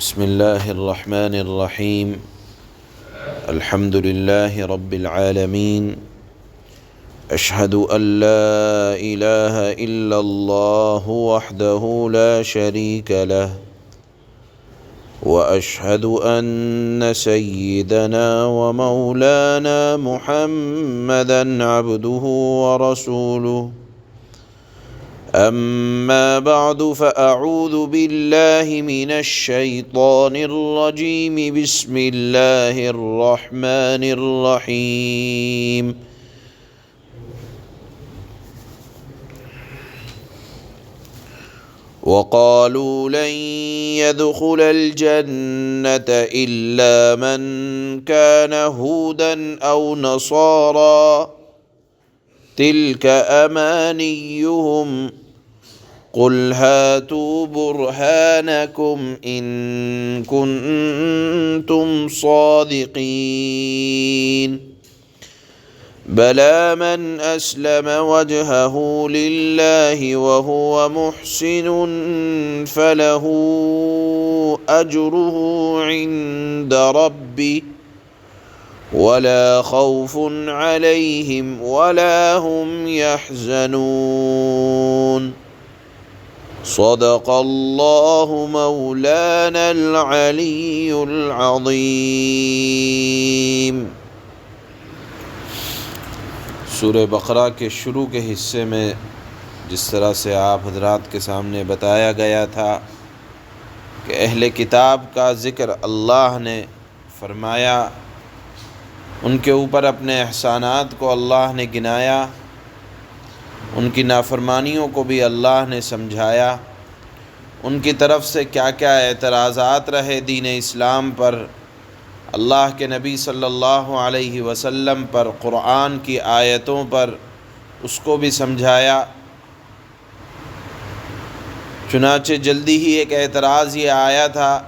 بسم الله الرحمن الرحيم. الحمد لله رب العالمين. أشهد أن لا إله إلا الله وحده لا شريك له، وأشهد أن سيدنا ومولانا محمدًا عبده ورسوله. أما بعد فأعوذ بالله من الشيطان الرجيم. بسم الله الرحمن الرحيم. وقالوا لن يدخل الجنة إلا من كان هودا أو نصارى تلك أمانيهم قل هاتوا برهانكم إن كنتم صادقين. بلى من أسلم وجهه لله وهو محسن فله أجره عند ربه ولا خوف عليهم ولا هم يحزنون. صدق الله مولانا العلي العظيم. سورہ بقرہ کے شروع کے حصے میں جس طرح سے آپ حضرات کے سامنے بتایا گیا تھا کہ اہل کتاب کا ذکر اللہ نے فرمایا، ان کے اوپر اپنے احسانات کو اللہ نے گنایا، ان کی نافرمانیوں کو بھی اللہ نے سمجھایا، ان کی طرف سے کیا کیا اعتراضات رہے دین اسلام پر، اللہ کے نبی صلی اللہ علیہ وسلم پر، قرآن کی آیتوں پر، اس کو بھی سمجھایا۔ چنانچہ جلدی ہی ایک اعتراض یہ آیا تھا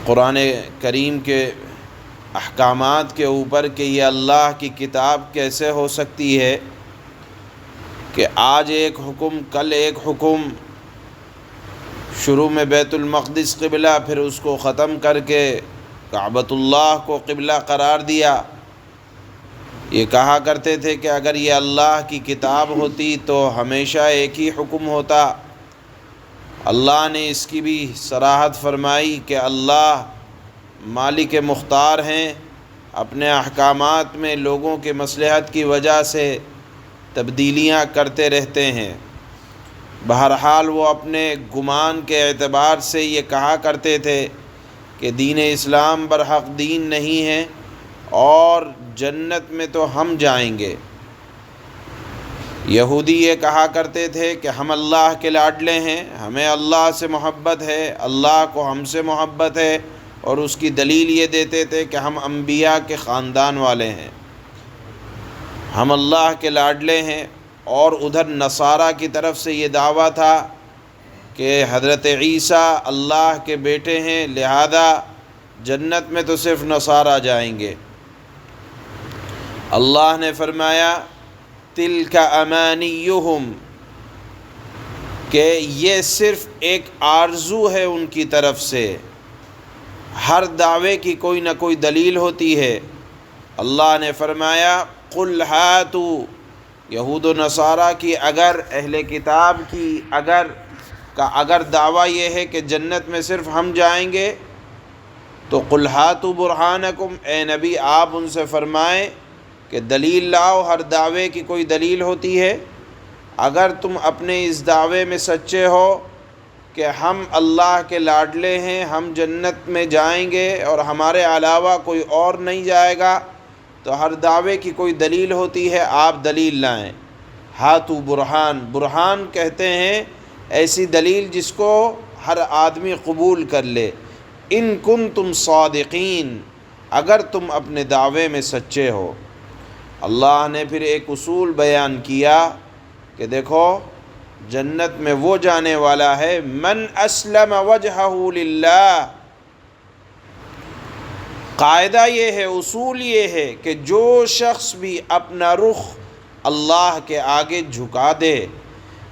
قرآن کریم کے احکامات کے اوپر کہ یہ اللہ کی کتاب کیسے ہو سکتی ہے کہ آج ایک حکم کل ایک حکم، شروع میں بیت المقدس قبلہ، پھر اس کو ختم کر کے کعبۃ اللہ کو قبلہ قرار دیا۔ یہ کہا کرتے تھے کہ اگر یہ اللہ کی کتاب ہوتی تو ہمیشہ ایک ہی حکم ہوتا۔ اللہ نے اس کی بھی صراحت فرمائی کہ اللہ مالک مختار ہیں، اپنے احکامات میں لوگوں کے مصلحت کی وجہ سے تبدیلیاں کرتے رہتے ہیں۔ بہرحال وہ اپنے گمان کے اعتبار سے یہ کہا کرتے تھے کہ دین اسلام برحق دین نہیں ہے اور جنت میں تو ہم جائیں گے۔ یہودی یہ کہا کرتے تھے کہ ہم اللہ کے لاڈلے ہیں، ہمیں اللہ سے محبت ہے، اللہ کو ہم سے محبت ہے، اور اس کی دلیل یہ دیتے تھے کہ ہم انبیاء کے خاندان والے ہیں، ہم اللہ کے لاڈلے ہیں۔ اور ادھر نصارہ کی طرف سے یہ دعویٰ تھا کہ حضرت عیسیٰ اللہ کے بیٹے ہیں، لہذا جنت میں تو صرف نصارہ جائیں گے۔ اللہ نے فرمایا تلک امانیہم، کہ یہ صرف ایک آرزو ہے ان کی طرف سے، ہر دعوے کی کوئی نہ کوئی دلیل ہوتی ہے۔ اللہ نے فرمایا قل ہاتوا، یہود و نصارہ کی اگر اہل کتاب کی اگر دعویٰ یہ ہے کہ جنت میں صرف ہم جائیں گے تو قل ہاتوا برہانکم، اے نبی آپ ان سے فرمائیں کہ دلیل لاؤ، ہر دعوے کی کوئی دلیل ہوتی ہے۔ اگر تم اپنے اس دعوے میں سچے ہو کہ ہم اللہ کے لاڈلے ہیں، ہم جنت میں جائیں گے اور ہمارے علاوہ کوئی اور نہیں جائے گا، تو ہر دعوے کی کوئی دلیل ہوتی ہے، آپ دلیل لائیں۔ ہاتھو برہان، برہان کہتے ہیں ایسی دلیل جس کو ہر آدمی قبول کر لے۔ ان کنتم صادقین، اگر تم اپنے دعوے میں سچے ہو۔ اللہ نے پھر ایک اصول بیان کیا کہ دیکھو جنت میں وہ جانے والا ہے من اسلم وجہہ للہ۔ قاعدہ یہ ہے، اصول یہ ہے کہ جو شخص بھی اپنا رخ اللہ کے آگے جھکا دے،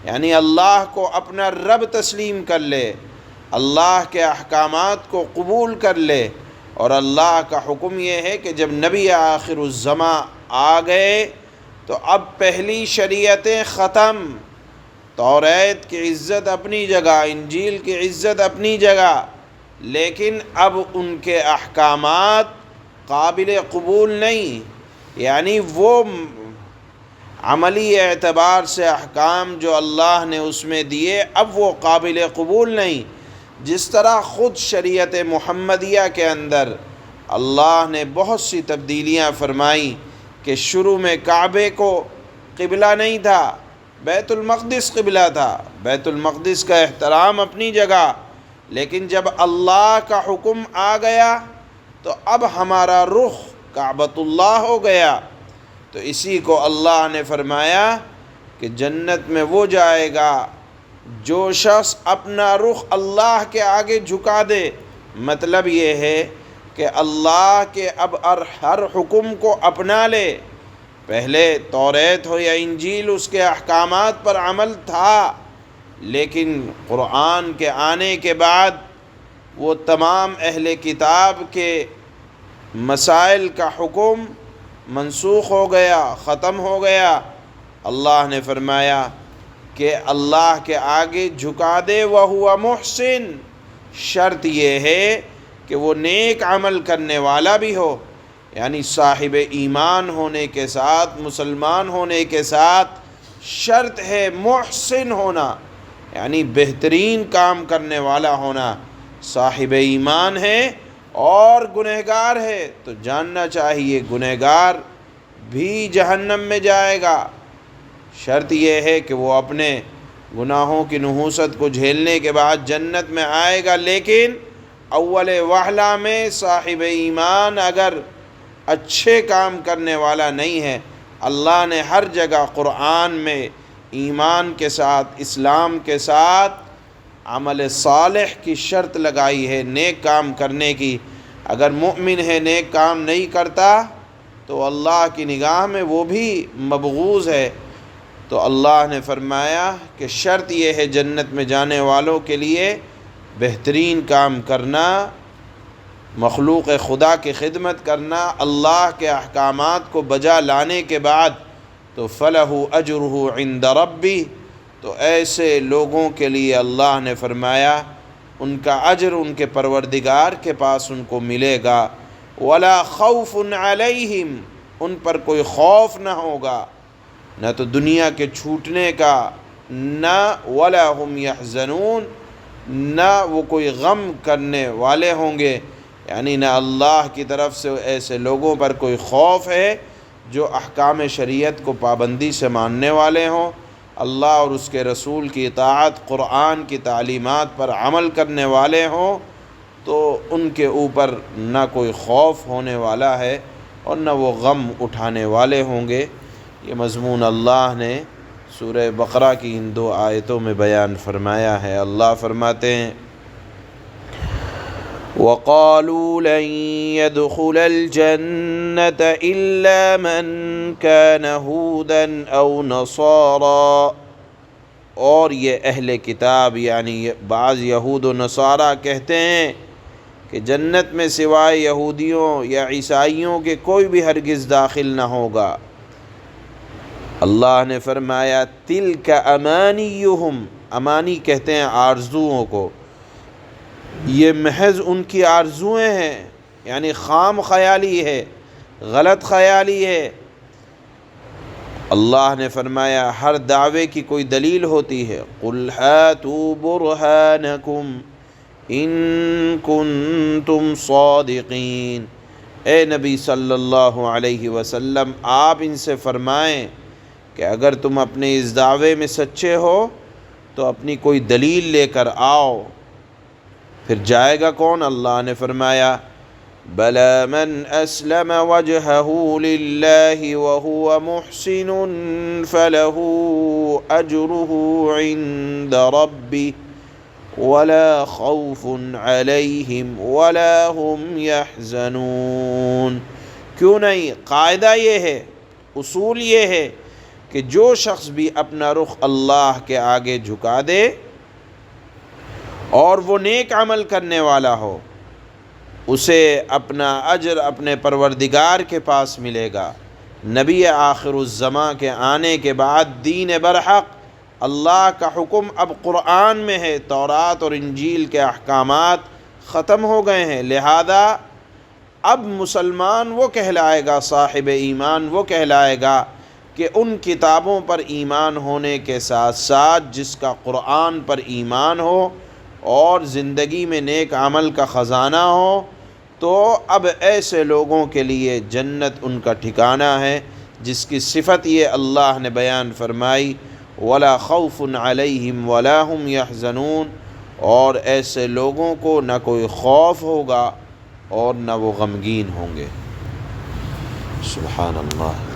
یعنی اللہ کو اپنا رب تسلیم کر لے، اللہ کے احکامات کو قبول کر لے۔ اور اللہ کا حکم یہ ہے کہ جب نبی آخر الزماں آ گئے تو اب پہلی شریعتیں ختم۔ توریت کی عزت اپنی جگہ، انجیل کی عزت اپنی جگہ، لیکن اب ان کے احکامات قابل قبول نہیں، یعنی وہ عملی اعتبار سے احکام جو اللہ نے اس میں دیے اب وہ قابل قبول نہیں۔ جس طرح خود شریعت محمدیہ کے اندر اللہ نے بہت سی تبدیلیاں فرمائیں کہ شروع میں کعبے کو قبلہ نہیں تھا، بیت المقدس قبلہ تھا، بیت المقدس کا احترام اپنی جگہ، لیکن جب اللہ کا حکم آ گیا تو اب ہمارا رخ کعبۃ اللہ ہو گیا۔ تو اسی کو اللہ نے فرمایا کہ جنت میں وہ جائے گا جو شخص اپنا رخ اللہ کے آگے جھکا دے۔ مطلب یہ ہے کہ اللہ کے اب ہر حکم کو اپنا لے۔ پہلے توریت ہو یا انجیل اس کے احکامات پر عمل تھا، لیکن قرآن کے آنے کے بعد وہ تمام اہل کتاب کے مسائل کا حکم منسوخ ہو گیا، ختم ہو گیا۔ اللہ نے فرمایا کہ اللہ کے آگے جھکا دے وَهُوَ مُحْسِن، شرط یہ ہے کہ وہ نیک عمل کرنے والا بھی ہو، یعنی صاحب ایمان ہونے کے ساتھ، مسلمان ہونے کے ساتھ شرط ہے محسن ہونا، یعنی بہترین کام کرنے والا ہونا۔ صاحب ایمان ہے اور گنہگار ہے تو جاننا چاہیے گنہگار بھی جہنم میں جائے گا۔ شرط یہ ہے کہ وہ اپنے گناہوں کی نحوست کو جھیلنے کے بعد جنت میں آئے گا، لیکن اول وہلہ میں صاحب ایمان اگر اچھے کام کرنے والا نہیں ہے، اللہ نے ہر جگہ قرآن میں ایمان کے ساتھ، اسلام کے ساتھ عمل صالح کی شرط لگائی ہے، نیک کام کرنے کی۔ اگر مومن ہے نیک کام نہیں کرتا تو اللہ کی نگاہ میں وہ بھی مبغوض ہے۔ تو اللہ نے فرمایا کہ شرط یہ ہے جنت میں جانے والوں کے لیے بہترین کام کرنا، مخلوق خدا کی خدمت کرنا، اللہ کے احکامات کو بجا لانے کے بعد تو فَلَهُ أَجْرُهُ عِنْدَ رَبِّهِ، تو ایسے لوگوں کے لیے اللہ نے فرمایا ان کا اجر ان کے پروردگار کے پاس ان کو ملے گا۔ وَلَا خَوْفٌ عَلَيْهِمْ، ان پر کوئی خوف نہ ہوگا، نہ تو دنیا کے چھوٹنے کا، نہ وَلَا هُمْ يَحْزَنُونَ، نہ وہ کوئی غم کرنے والے ہوں گے، یعنی نہ اللہ کی طرف سے ایسے لوگوں پر کوئی خوف ہے جو احکام شریعت کو پابندی سے ماننے والے ہوں، اللہ اور اس کے رسول کی اطاعت، قرآن کی تعلیمات پر عمل کرنے والے ہوں، تو ان کے اوپر نہ کوئی خوف ہونے والا ہے اور نہ وہ غم اٹھانے والے ہوں گے۔ یہ مضمون اللہ نے سورہ بقرہ کی ان 2 آیتوں میں بیان فرمایا ہے۔ اللہ فرماتے ہیں وَقَالُوا لَن يَدْخُلَ الْجَنَّةَ إِلَّا مَن كَانَ هُودًا أَوْ نَصَارَىٰ، اور یہ اہل کتاب یعنی بعض یہود و نصارہ کہتے ہیں کہ جنت میں سوائے یہودیوں یا عیسائیوں کے کوئی بھی ہرگز داخل نہ ہوگا۔ اللہ نے فرمایا تِلْكَ أَمَانِيُّهُمْ، امانی کہتے ہیں آرزوؤں کو، یہ محض ان کی آرزویں ہیں، یعنی خام خیالی ہے، غلط خیالی ہے۔ اللہ نے فرمایا ہر دعوے کی کوئی دلیل ہوتی ہے، قُلْ هَاتُوا بُرْهَانَكُمْ إِن كُنتُمْ صَادِقِينَ، اے نبی صلی اللہ علیہ وسلم آپ ان سے فرمائیں کہ اگر تم اپنے اس دعوے میں سچے ہو تو اپنی کوئی دلیل لے کر آؤ۔ پھر جائے گا کون؟ اللہ نے فرمایا بَلَا مَنْ أَسْلَمَ وَجْهَهُ لِلَّهِ وَهُوَ مُحْسِنٌ فَلَهُ أَجْرُهُ عِنْدَ رَبِّهِ وَلَا خَوْفٌ عَلَيْهِمْ وَلَا هُمْ يَحْزَنُونَ۔ کیوں نہیں؟ قاعدہ یہ ہے، اصول یہ ہے کہ جو شخص بھی اپنا رخ اللہ کے آگے جھکا دے اور وہ نیک عمل کرنے والا ہو، اسے اپنا اجر اپنے پروردگار کے پاس ملے گا۔ نبی آخر الزماں کے آنے کے بعد دین برحق اللہ کا حکم اب قرآن میں ہے، تورات اور انجیل کے احکامات ختم ہو گئے ہیں، لہذا اب مسلمان وہ کہلائے گا، صاحب ایمان وہ کہلائے گا کہ ان کتابوں پر ایمان ہونے کے ساتھ ساتھ جس کا قرآن پر ایمان ہو اور زندگی میں نیک عمل کا خزانہ ہو، تو اب ایسے لوگوں کے لیے جنت ان کا ٹھکانہ ہے، جس کی صفت یہ اللہ نے بیان فرمائی، وَلَا خَوْفٌ عَلَيْهِمْ وَلَا هُمْ يَحْزَنُونَ، اور ایسے لوگوں کو نہ کوئی خوف ہوگا اور نہ وہ غمگین ہوں گے۔ سبحان اللہ۔